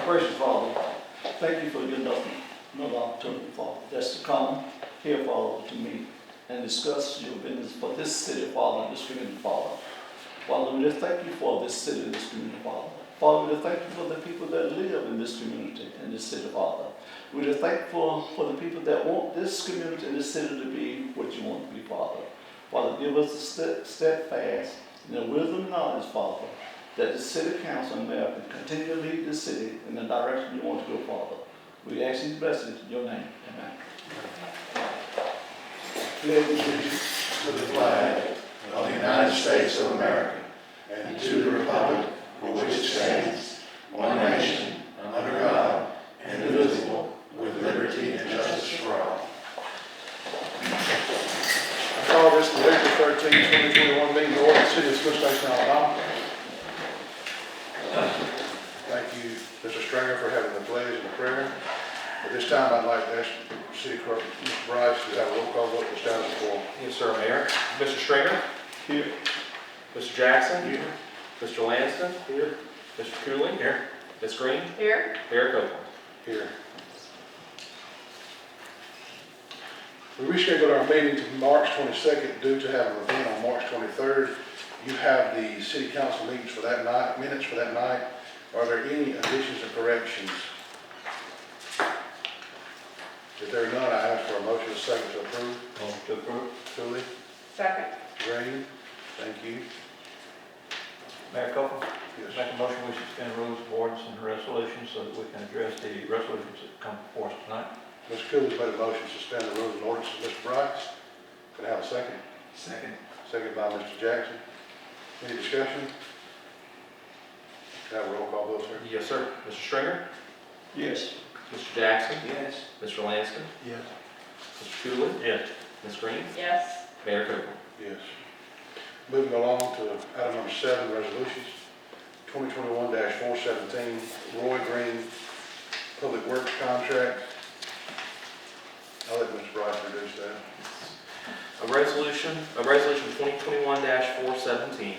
Gracious Father, thank you for giving us another opportunity, Father, that's to come here, Father, to meet and discuss your business for this city, Father, and this community, Father. Father, we just thank you for this city and this community, Father. Father, we just thank you for the people that live in this community and this city, Father. We just thankful for the people that want this community and this city to be what you want it to be, Father. Father, give us the steadfast and the wisdom and knowledge, Father, that the city council and mayor can continue to lead this city in the direction you want to go, Father. We ask these blessings in your name. Amen. Pledge allegiance to the flag of the United States of America and to the republic for which it stands, one nation, under God, indivisible, with liberty and justice for all. I call this the April 13, 2021 meeting of the Oregon City of Smith Station, Alabama. Thank you, Mr. Stringer, for having the pledge and the prayer. At this time, I'd like to ask City Clerk Mr. Bryce to have a roll call vote to establish the quorum. Yes, sir, Mayor. Mr. Stringer? Here. Mr. Jackson? Here. Mr. Lanston? Here. Mr. Cooley? Here. Ms. Green? Here. Mayor Copeland? Here. We rescheduled our meeting to March 22nd due to having an event on March 23rd. You have the city council meetings for that night, minutes for that night. Are there any additions or corrections? If there are none, I ask for a motion and a second to approve. Motion to approve. Cooley, Second. Green, thank you. Mayor Copeland, Yes. make a motion we suspend rules of ordinance and resolutions so that we can address the resolutions that come before us tonight. Mr. Cooley's made a motion to suspend the rules and ordinances. Mr. Bryce, can I have a second? Second. Second by Mr. Jackson. Any discussion? Can I have a roll call vote, sir? Yes, sir. Mr. Stringer? Yes. Mr. Jackson? Yes. Mr. Lanston? Yes. Mr. Cooley? Yes. Ms. Green? Yes. Mayor Copeland? Yes. Moving along to item number 7, resolutions. 2021-417, Roy Green Public Works Contract. I'll let Mr. Bryce introduce that. Resolution 2021-417,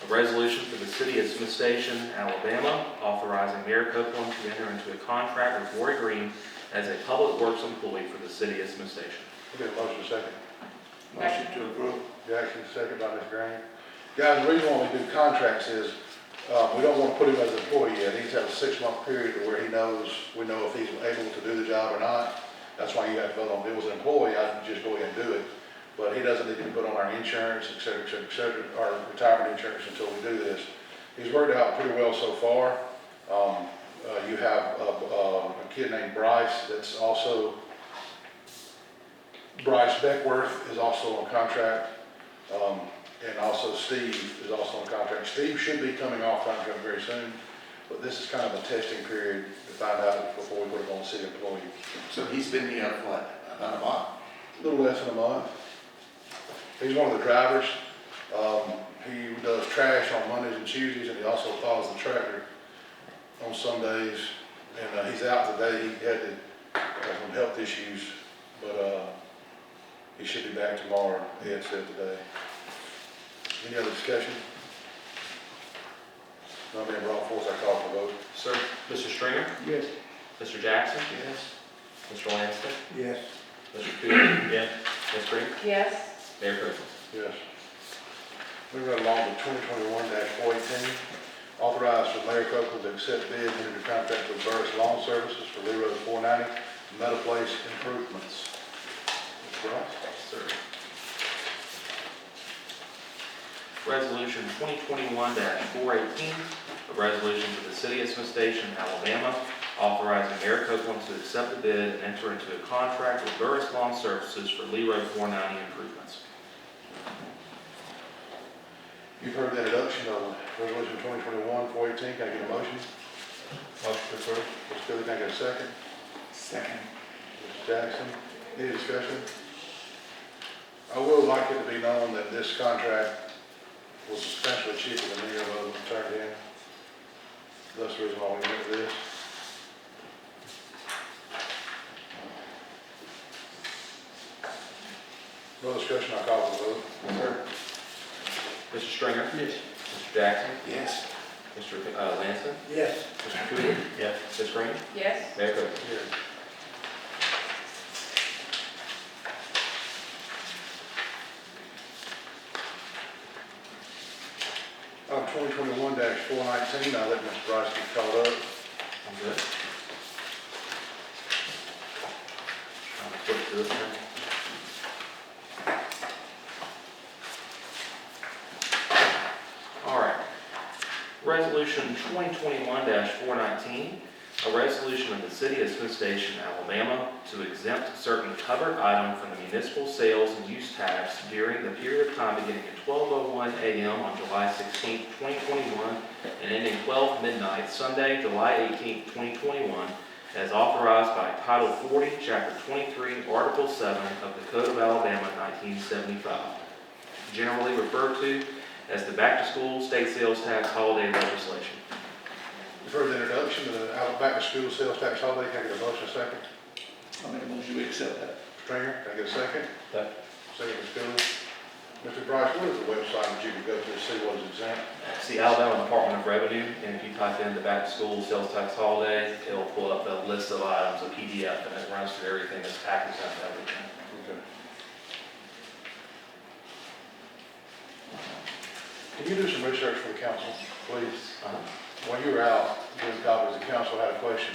a resolution for the city of Smith Station, Alabama, authorizing Mayor Copeland to enter into a contract with Roy Green as a public works employee for the city of Smith Station. We'll get a motion second. Motion to approve. Jackson, second by Ms. Green. Guys, the reason why we do contracts is we don't want to put him as an employee yet. He needs to have a 6-month period to where we know if he's able to do the job or not. That's why you have to vote on. If it was an employee, I can just go ahead and do it. But he doesn't need to be put on our insurance, et cetera, et cetera, et cetera, our retirement insurance until we do this. He's worked out pretty well so far. You have a kid named Bryce that's also, Bryce Beckworth is also on contract. And also Steve is also on contract. Steve should be coming off contract very soon, but this is kind of a testing period to find out before we put him on city employee. So he's been here for what, about a month? A little less than a month. He's one of the drivers. He does trash on Mondays and Tuesdays, and he also follows the tractor on some days. And he's out today. He had some health issues, but he should be back tomorrow, he had said today. Any other discussion? None being brought forth, I call for vote. Sir, Mr. Stringer? Yes. Mr. Jackson? Yes. Mr. Lanston? Yes. Mr. Cooley? Yes. Ms. Green? Yes. Mayor Copeland? Yes. Moving right along to 2021-418, authorize for Mayor Copeland to accept bids and enter contract with Burris Lawn Services for Lee Road 490 Meadow Place improvements. Mr. Bryce? Sir. Resolution 2021-418, a resolution for the city of Smith Station, Alabama, authorizing Mayor Copeland to accept the bid and enter into a contract with Burris Lawn Services for Lee Road 490 improvements. You've heard the introduction of Resolution 2021-418. Can I get a motion? Motion to approve. Mr. Cooley, can I get a second? Second. Mr. Jackson, any discussion? I would like it to be known that this contract was substantially cheaper than any of those turned in. That's the reason why we went with this. No discussion, I call for the vote. Sir. Mr. Stringer? Yes. Mr. Jackson? Yes. Mr. Lanston? Yes. Mr. Cooley? Yes. Ms. Green? Yes. Mayor Copeland? Yes. 2021-419, I'll let Mr. Bryce get caught up. I'm good. Trying to flip through it now. All right. Resolution 2021-419, a resolution of the City of Smith Station, Alabama, to exempt certain covered items from the municipal sales and use tax during the period of time beginning at 12:01 a.m. on July 16, 2021, and ending 12 midnight Sunday, July 18, 2021, as authorized by Title 40, Chapter 23, Article 7 of the Code of Alabama, 1975, generally referred to as the back-to-school state sales tax holiday legislation. You've heard the introduction to the back-to-school sales tax holiday. Can I get a motion, a second? I make a motion to accept that. Stringer, can I get a second? Second. Second, Ms. Cooley. Mr. Bryce, what is the website that you can go to to see what is exempt? It's the Alabama Department of Revenue, and if you type in the back-to-school sales tax holiday, it'll pull up the list of items, a PDF, and it runs through everything that's tax exempt, everything. Okay. Can you do some research for the council, please? When you were out doing copies, the council had a question.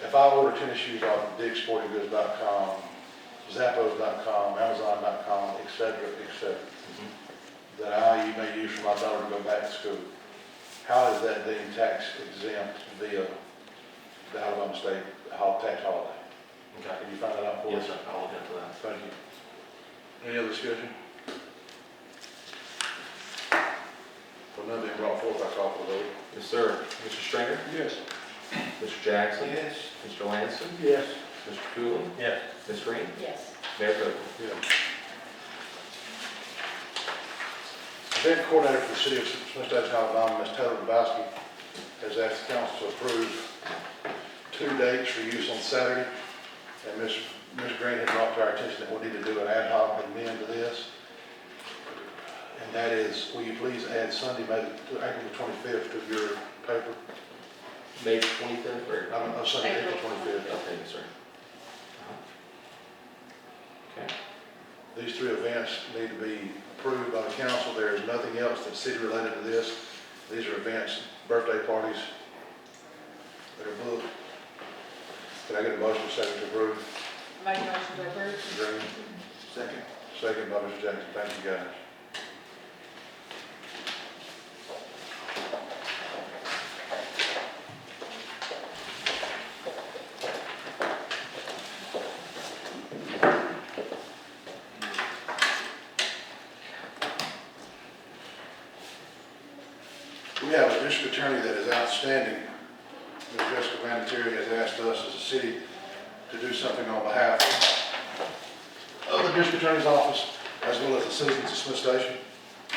If I order tennis shoes off of DickSportingGoods.com, Zappos.com, Amazon.com, et cetera, that I may use for my daughter to go back to school, how is that deemed tax exempt via the Alabama State tax holiday? Okay. Can you find that out for us? Yes, sir, I'll look into that. Thank you. Any other discussion? Well, none being brought forth, I call for the vote. Yes, sir. Mr. Stringer? Yes. Mr. Jackson? Yes. Mr. Lanston? Yes. Mr. Cooley? Yes. Ms. Green? Yes. Mayor Copeland? Yeah. Event coordinator for the city of Smith Station, Alabama, Ms. Taylor Dabowski, has asked the council to approve 2 dates for use on Saturday. And Ms. Green had brought to our attention that we need to do an ad hoc amend to this. And that is, will you please add Sunday, April the 25th to your paper? May 25th, or? Sunday, April April 25th. Okay, yes, sir. Okay. These 3 events need to be approved by the council. There is nothing else that's city related to this. These are events, birthday parties that are booked. Can I get a motion second to approve? Make a motion to approve. Mr. Green, Second. second by Mr. Jackson. Thank you, guys. We have a district attorney that is outstanding. Ms. Jessica Vanatieri has asked us as a city to do something on behalf of the district attorney's office, as well as the citizens of Smith Station,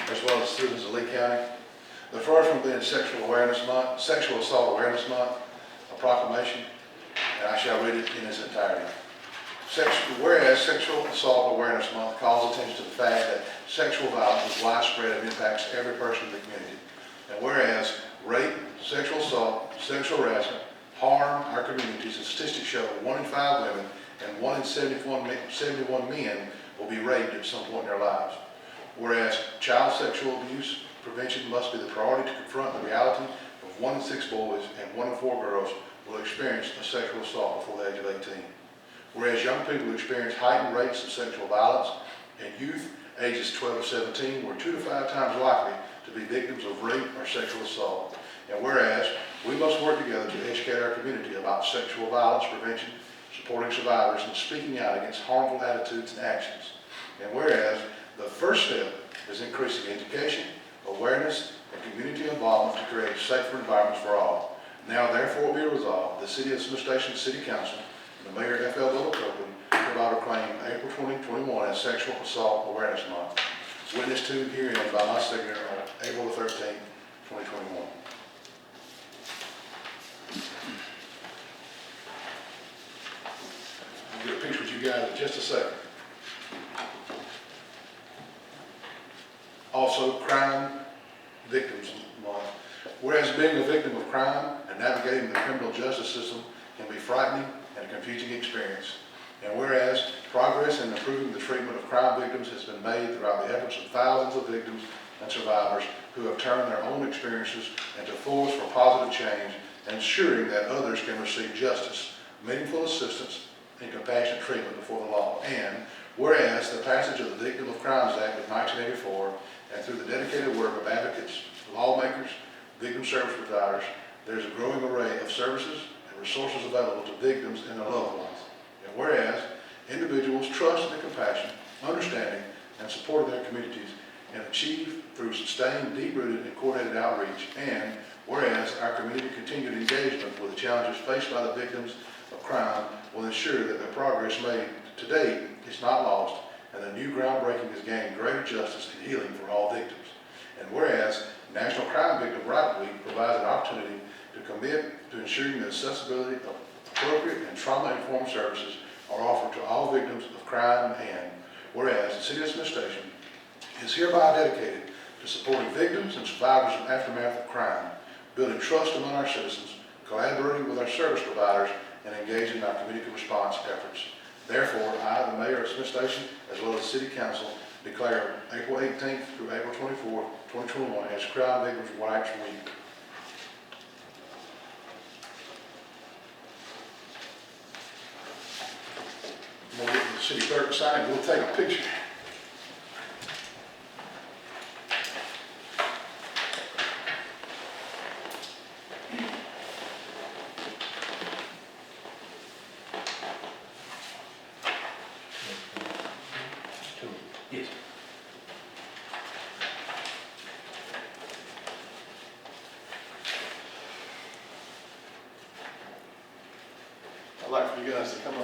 as well as citizens of Lee County. The first one being Sexual Assault Awareness Month, a proclamation, and I shall read it in its entirety. Whereas Sexual Assault Awareness Month calls attention to the fact that sexual violence is widespread and impacts every person in the community. And whereas rape, sexual assault, sexual harassment harm our communities, and statistics show 1 in 5 women and 1 in 71 men will be raped at some point in their lives. Whereas child sexual abuse prevention must be the priority to confront the reality of 1 in 6 boys and 1 in 4 girls will experience a sexual assault before the age of 18. Whereas young people experience heightened rates of sexual violence, and youth ages 12 to 17 were 2 to 5 times likely to be victims of rape or sexual assault. And whereas we must work together to educate our community about sexual violence prevention, supporting survivors, and speaking out against harmful attitudes and actions. And whereas the first step is increasing education, awareness, and community involvement to create safer environments for all. Now therefore be resolved, the City of Smith Station City Council and the Mayor F.L. Little Copeland hereby proclaim April 2021 as Sexual Assault Awareness Month. Witness to herein by my signature on April the 13th, 2021. I'll get a picture with you guys in just a second. Also, Crime Victims Month. Whereas being a victim of crime and navigating the criminal justice system can be frightening and a confusing experience. And whereas progress in improving the treatment of crime victims has been made throughout the efforts of thousands of victims and survivors who have turned their own experiences into force for positive change, ensuring that others can receive justice, meaningful assistance, and compassionate treatment before the law. And whereas the passage of the Victim of Crimes Act of 1984 and through the dedicated work of advocates, lawmakers, victim service providers, there's a growing array of services and resources available to victims and their loved ones. And whereas individuals trust in the compassion, understanding, and support of their communities and achieve through sustained, deep-rooted, and coordinated outreach. And whereas our community continued engagement with the challenges faced by the victims of crime will ensure that the progress made to date is not lost, and the new groundbreaking has gained greater justice and healing for all victims. And whereas National Crime Victim Rights Week provides an opportunity to commit to ensuring the accessibility of appropriate and trauma-informed services are offered to all victims of crime. And whereas the City of Smith Station is hereby dedicated to supporting victims and survivors of aftermath of crime, building trust among our citizens, collaborating with our service providers, and engaging in our community response efforts. Therefore, I, the Mayor of Smith Station, as well as the City Council, declare April 18th through April 24th, 2021 as Crime Victims' Rights Week. We'll get the city clerk to sign it. We'll take a picture. Yes. I'd like for you guys to come up.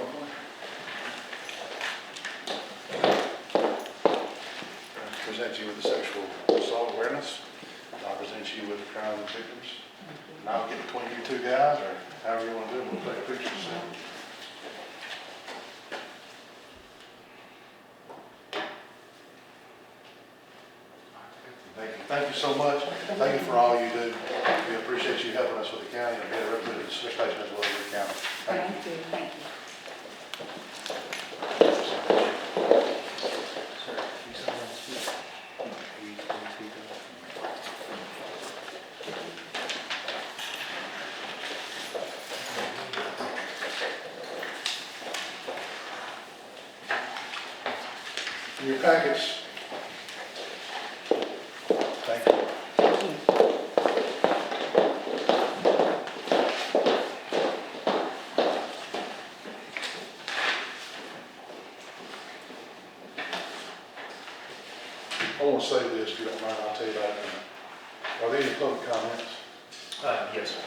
Present you with the sexual assault awareness. I'll present you with the crime victims. And I'll get between you two guys, or however you want to do it. We'll take a picture. Thank you so much. Thank you for all you do. We appreciate you helping us with the county and being a representative of the Smith Station as well as the county. Thank you. Thank you. In your packets. Thank you. I want to say this, if you don't mind, I'll tell you about it in a minute. Are there any public comments? Yes, sir.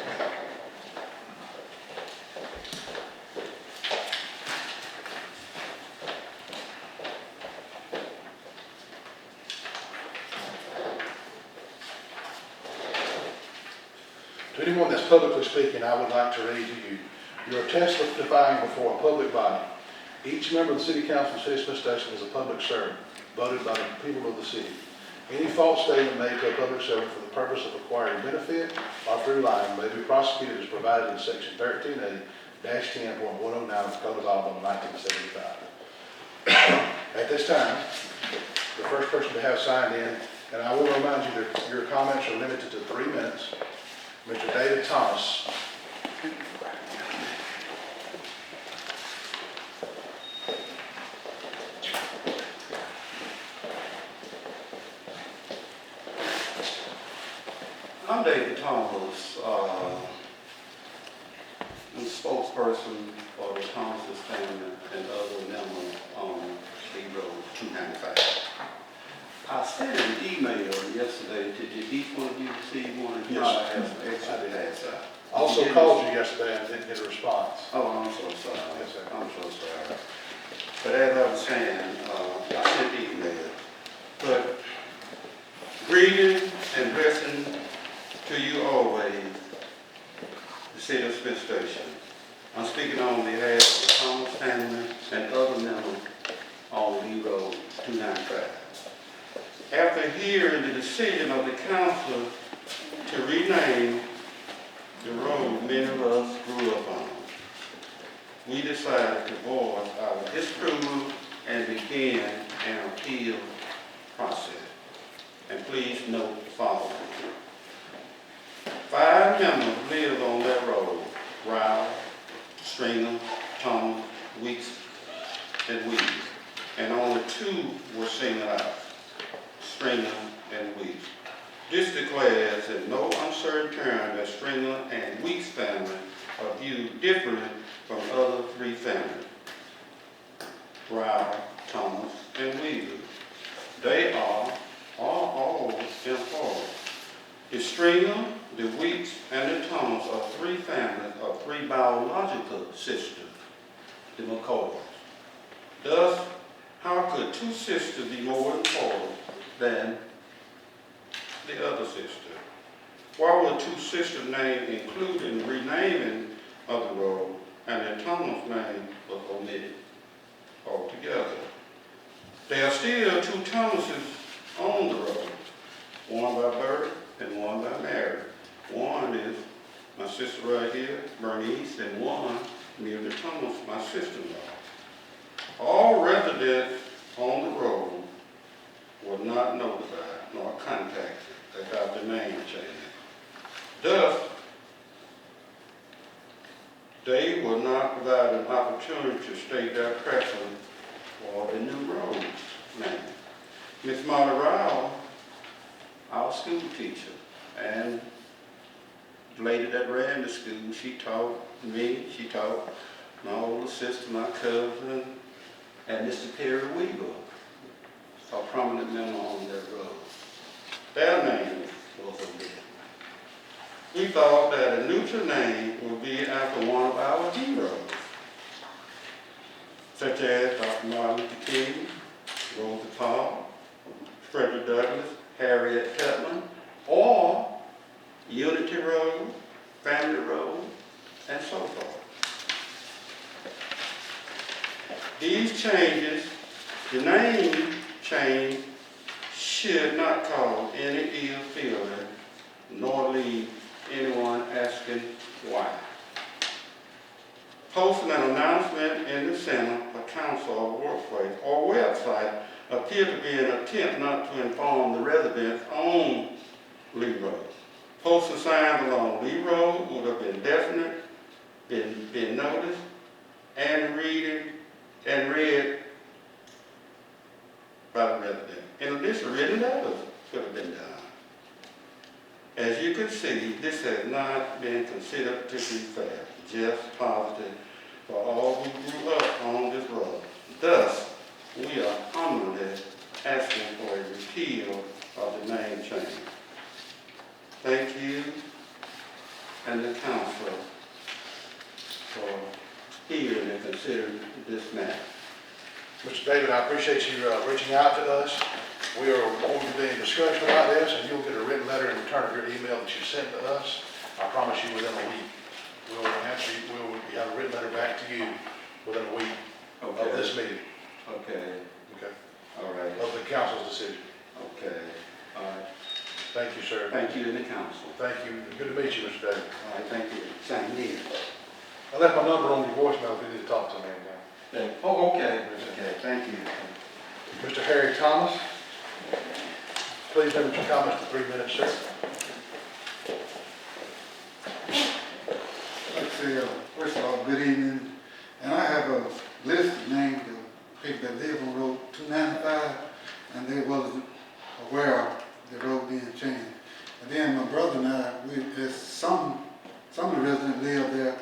To anyone that's publicly speaking, I would like to read to you. You are testifying before a public body. Each member of the City Council of the City of Smith Station is a public servant, voted by the people of the city. Any false statement made to a public servant for the purpose of acquiring benefit or through lying may be prosecuted as provided in Section 13A-10.109 of the Code of Law of 1975. At this time, the first person to have signed in, and I will remind you that your comments are limited to 3 minutes. Mr. David Thomas. I'm David Thomas. I'm spokesperson for the Thomas family and other members on Lee Road 295. I sent an email yesterday. Did each one of you receive one? If not, I have some extra to pass out. Also called you yesterday and didn't get a response. Oh, I'm so sorry. Yes, sir. I'm so sorry. But as I was saying, I sent the email. But greeting and blessing to you always, the City of Smith Station. I'm speaking on behalf of the Thomas family and other members on Lee Road 295. After hearing the decision of the council to rename the road many of us grew up on. We decided to voice our disapproval and begin an appeal process. And please note the following. 5 members live on that road: Ralph, Stringer, Thomas, Weeks, and Weeks. And only 2 were singled out: Stringer and Weeks. This declares in no uncertain terms that Stringer and Weeks' family are viewed differently from other 3 families: Ralph, Thomas, and Weaver. They are all employed. The Stringer, the Weeks, and the Thomas are 3 families of 3 biological sisters, the McCoys. Thus, how could 2 sisters be more important than the other sister? Why were 2 sisters' names included in the renaming of the road and the Thomas name was omitted altogether? There are still 2 Thomases on the road, one by birth and one by marriage. One is my sister right here, Bernice, and one, Mildred Thomas, my sister-in-law. All residents on the road were not notified nor contacted about the name change. Thus, they were not provided an opportunity to state their preference for the new road name. Ms. Marta Rao, our school teacher, and the lady that ran the school, she taught me, she taught my older sister, my cousin, and Mr. Perry Weaver, a prominent member on that road. Their name was omitted. We thought that a neutral name would be after one of our heroes, such as Dr. Martin Luther King, Rosa Parks, Frederick Douglass, Harriet Tubman, or Unity Road, Family Road, and so forth. These changes, the name change, should not cause any ill feeling nor leave anyone asking why. Posting an announcement in the center, a council or workplace or website appear to be an attempt not to inform the residents on Lee Road. Posting signs along Lee Road would have been definite, been noticed, and read by the residents. In addition, written letters could have been done. As you can see, this has not been considered to be fair, just positive for all who grew up on this road. Thus, we are humbly asking for a repeal of the name change. Thank you and the council for hearing and considering this matter. Mr. David, I appreciate you reaching out to us. We are going to be in discussion about this, and you'll get a written letter in return of your email that you sent to us. I promise you within a week. We'll have a written letter back to you within a week of this meeting. Okay. Okay. All right. Of the council's decision. Okay. All right. Thank you, sir. Thank you and the council. Thank you. Good to meet you, Mr. David. All right, thank you. Same here. I left my number on your voicemail if you need to talk to me anytime. Oh, okay. Okay, thank you. Mr. Harry Thomas, please limit your comments to 3 minutes, sir. Let's say, first of all, good evening. And I have a list of names of people that live on Road 295, and they wasn't aware of the road being changed. And then my brother and I, there's some of the residents live there,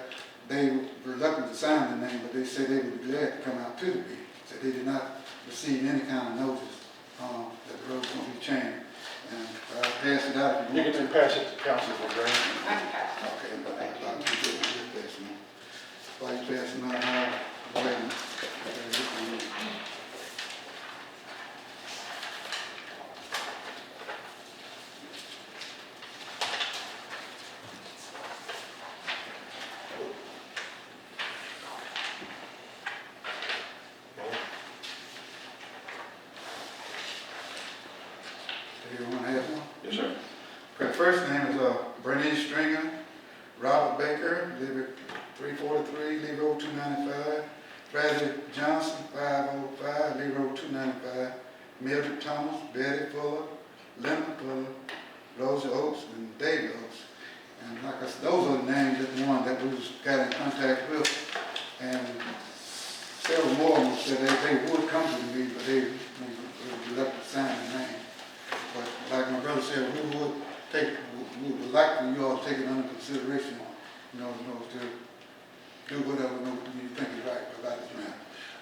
they were reluctant to sign the name, but they said they would be glad to come out to the meeting. So they did not receive any kind of notice that the road was going to be changed. And I'll pass it out if you You want. can pass it to council for granted. I can pass it. Okay, but I'd like to get this passing on. While you're passing on, go ahead and everyone have one? Yes, sir. Okay, first name is Bernice Stringer, Robert Baker, live at 343 Lee Road 295, Bradley Johnson, 505 Lee Road 295, Mildred Thomas, Betty Fuller, Linda Fuller, Rosie Oates, and David Oates. And like I said, those are the names that the one that we got in contact with. And several more of them said they would come to me, but they would reluctant to sign the name. But like my brother said, we would like for you all to take it under consideration, to do whatever you think is right about this matter.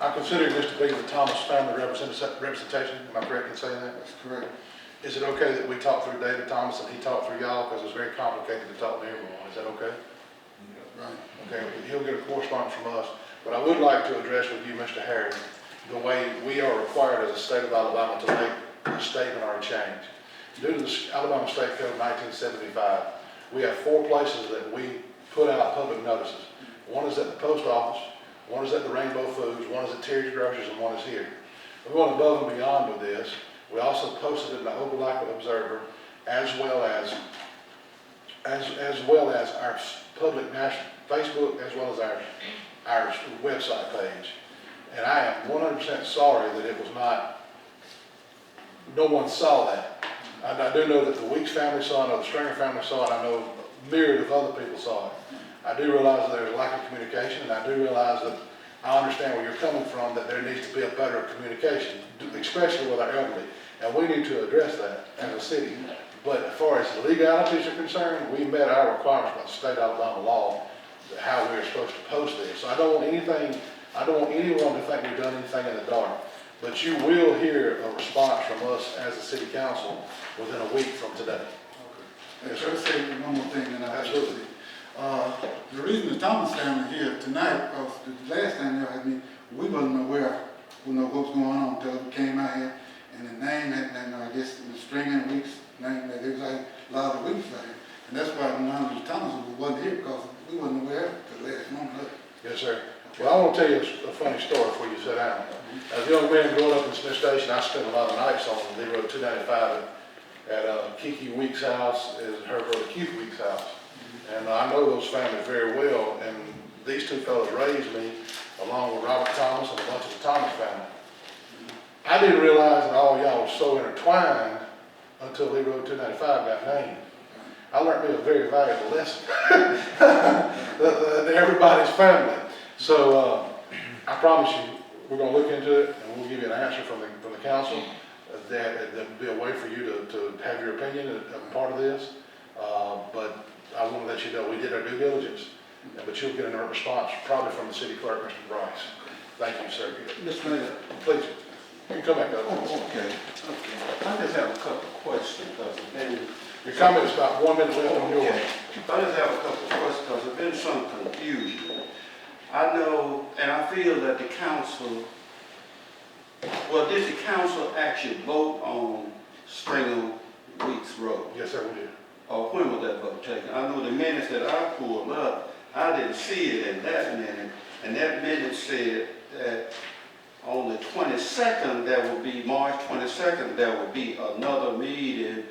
I consider this to be the Thomas family representation. Am I correct in saying that? That's correct. Is it okay that we talk through David Thomas and he talked through y'all? Because it's very complicated to talk to everyone. Is that okay? Right. Okay, he'll get a correspondence from us. But I would like to address with you, Mr. Harry, the way we are required as a state of Alabama to make a statement or a change. Due to the Alabama State Code of 1975, we have 4 places that we put out public notices. One is at the post office, one is at the Rainbow Foods, one is at Terry's Groceries, and one is here. We went above and beyond with this. We also posted it in the Opelika Observer, as well as our public national Facebook, as well as our website page. And I am 100% sorry that it was not, no one saw that. I do know that the Weeks family saw it, I know the Stringer family saw it, I know a myriad of other people saw it. I do realize that there's a lack of communication, and I do realize that I understand where you're coming from, that there needs to be a better communication, especially with our elderly. And we need to address that as a city. But as far as the legalities are concerned, we met our requirements by the state Alabama law, how we're supposed to post this. So I don't want anyone to think we've done anything in the dark. But you will hear a response from us as a city council within a week from today. Okay. Let's say one more thing, and I Absolutely. The reason the Thomas family here tonight, because the last time they had me, we wasn't aware, what was going on until we came out here, and the name and I guess the Stringer and Weeks name that it was like a lot of Weeks like it. And that's why when I was Thomas wasn't here, because we wasn't aware until last month. Yes, sir. Well, I want to tell you a funny story before you sit down. As a young man growing up in Smith Station, I spent a lot of nights on Lee Road 295 at Kiki Weeks' house, is her brother Keith Weeks' house. And I know those families very well, and these 2 fellows raised me along with Robert Thomas and a bunch of the Thomas family. I didn't realize that all y'all were so intertwined until Lee Road 295 got named. I learned me a very valuable lesson. Everybody's family. So I promise you, we're going to look into it, and we'll give you an answer from the council. That will be a way for you to have your opinion and part of this. But I want to let you know we did our due diligence, but you'll get a response probably from the city clerk, Mr. Bryce. Thank you, sir. Mr. Mayor. Please, you can come back up. Oh, okay. I just have a couple of questions, because then. Your comment is about 1 minute left on your Okay. way. I just have a couple of questions, because there's been some confusion. I know, and I feel that the council, did the council actually vote on Stringer Weeks Road? Yes, sir, we did. Or when was that vote taken? I know the minutes that I pulled up, I didn't see it in that minute, and that minute said that on the 22nd, there will be, March 22nd, there will be another meeting,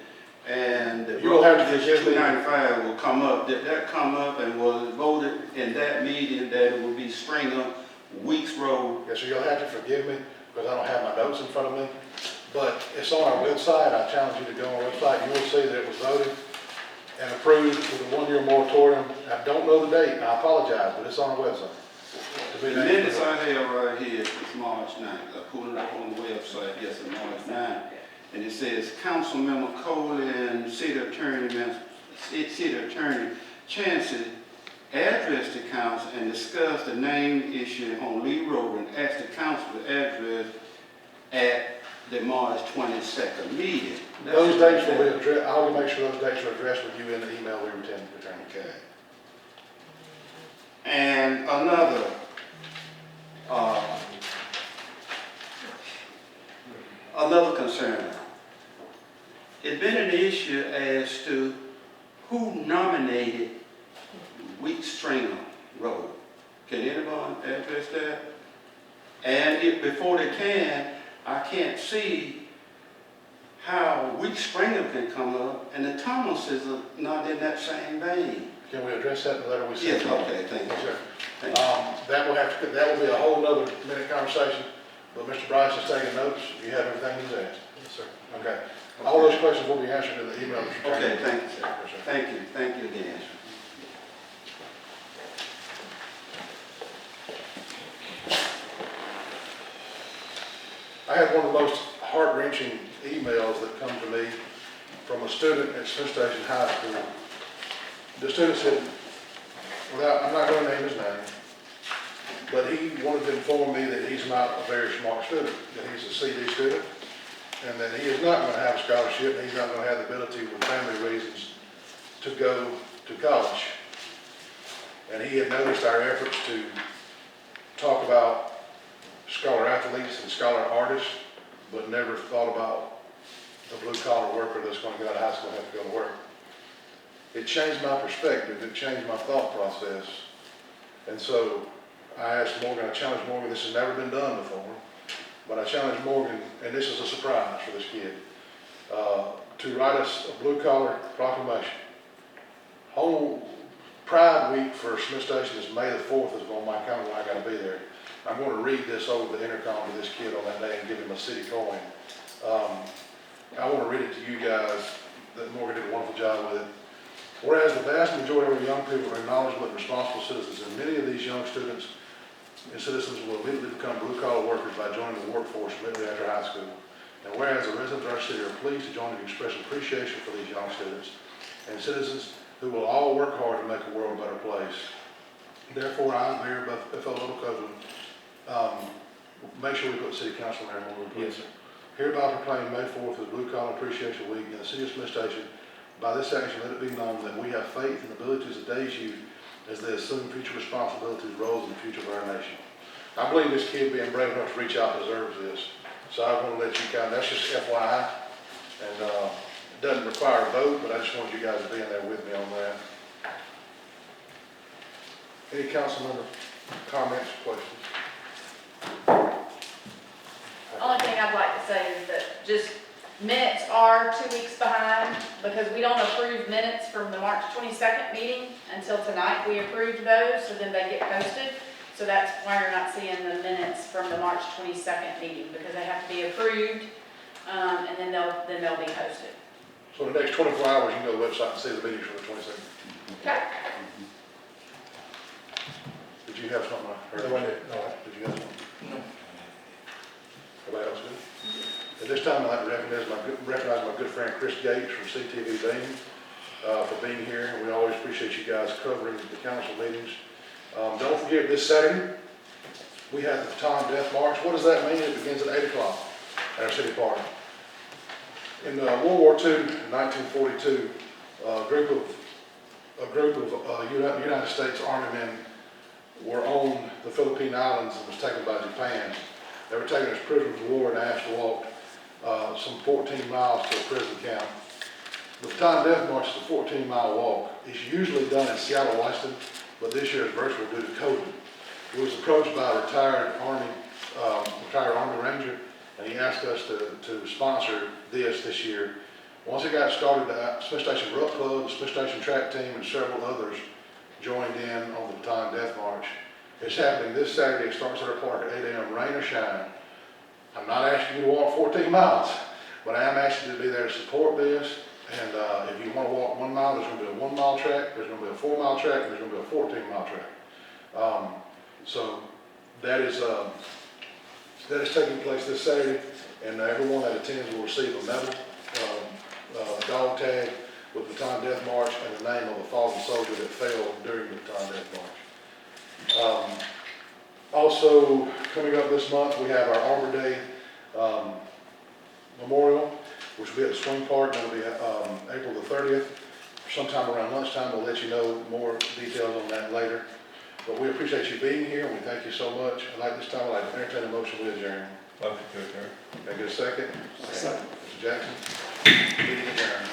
and the You will have to forgive me. 295 will come up. Did that come up, and was it voted in that meeting that it will be Stringer Weeks Road? Yes, sir, you'll have to forgive me, because I don't have my notes in front of me. But it's on our website. I challenge you to go on our website. You will see that it was voted and approved with a 1-year moratorium. I don't know the date, and I apologize, but it's on our website. The minutes I have right here is March 9th. I pulled it up on the website, yes, it's March 9th. And it says, Councilmember Coley, City Attorney Chancey addressed the council and discussed the name issue on Lee Road and asked the council to address at the March 22nd meeting. Those dates will be addressed. I will make sure those dates are addressed with you in the email we return. Okay. And another, another concern. It's been an issue as to who nominated Weeks Stringer Road. Can anyone address that? And before they can, I can't see how Week Springer can come up and the Thomases are not in that same vein. Can we address that in the letter we Yes, sent? okay, thank Yes, you. sir. Thank you. That will be a whole nother minute conversation, but Mr. Bryce is taking notes. You have everything he's asked. Yes, sir. Okay. All those questions will be answered in the email. Mr. Chairman. Okay, thank you, sir. Yes, sir. Thank you again. I had one of the most heart-wrenching emails that come to me from a student at Smith Station High School. The student said, I'm not going to name his name, but he wanted to inform me that he's not a very smart student, that he's a CD student, and that he is not going to have a scholarship, and he's not going to have the ability for family reasons to go to college. And he had noticed our efforts to talk about scholar athletes and scholar artists, but never thought about the blue collar worker that's going to get out of high school and have to go to work. It changed my perspective, it changed my thought process. And so I asked Morgan, I challenged Morgan, this has never been done before, but I challenged Morgan, and this is a surprise for this kid, to write us a blue collar proclamation. Whole Pride Week for Smith Station is May the 4th is on my calendar, I gotta be there. I'm gonna read this over the intercom to this kid on that day and give him a city coin. I wanna read it to you guys, that Morgan did a wonderful job with it. Whereas the vast majority of our young people are knowledgeable and responsible citizens, and many of these young students and citizens will immediately become blue-collar workers by joining the workforce immediately after high school. And whereas the residents of our city are pleased to join in expressing appreciation for these young students and citizens who will all work hard to make the world a better place. Therefore, I, Mayor F.L. Little Copeland, make sure we put city council in there more, please. Yes, sir. Hereby proclaim May 4th as Blue Collar Appreciation Week in the city of Smith Station. By this action, let it be known that we have faith in the abilities of today's youth as they assume future responsibilities, roles in the future of our nation. I believe this kid being brave enough to reach out deserves this. So I want to let you guys, that's just FYI, and it doesn't require a vote, but I just want you guys to be in there with me on that. Any council member comments or questions? Only thing I'd like to say is that just minutes are 2 weeks behind because we don't approve minutes from the March 22nd meeting until tonight. We approved those, so then they get posted. So that's why you're not seeing the minutes from the March 22nd meeting, because they have to be approved, and then they'll be posted. So in the next 24 hours, you can go to the website and see the meetings from the 22nd. Okay. Did you have something I heard? No, I didn't. No, did you have something? No. Everybody else good? At this time, I'd like to recognize my good friend Chris Gates from CTV Bean for being here. And we always appreciate you guys covering the council meetings. Don't forget, this Saturday, we have the Baton Death March. What does that mean? It begins at 8 o'clock at our city park. In World War II, in 1942, a group of United States Army men were on the Philippine Islands and was taken by Japan. They were taken as prisoners of war and asked to walk some 14 miles to a prison camp. The Baton Death March is a 14-mile walk. It's usually done in Seattle, Washington, but this year it's virtual due to COVID. He was approached by a retired Army Ranger, and he asked us to sponsor this year. Once it got started, the Smith Station Ruck Club, the Smith Station Track Team, and several others joined in on the Baton Death March. It's happening this Saturday. It starts at our park at 8 a.m., rain or shine. I'm not asking you to walk 14 miles, but I am asking you to be there to support this. And if you want to walk 1 mile, there's going to be a 1 mile track, there's going to be a 4 mile track, and there's going to be a 14 mile track. So that is taking place this Saturday, and everyone that attends will receive a medal, dog tag with the Baton Death March and the name of a fallen soldier that fell during the Baton Death March. Also, coming up this month, we have our Arbor Day Memorial, which will be at the Swing Park, and it'll be April the 30th, sometime around lunchtime. We'll let you know more details on that later. But we appreciate you being here, and we thank you so much. And like this time, I'd like to entertain a motion to adjourn. Motion to adjourn. Can I get a second? Second. Mr. Jackson? Meeting adjourned.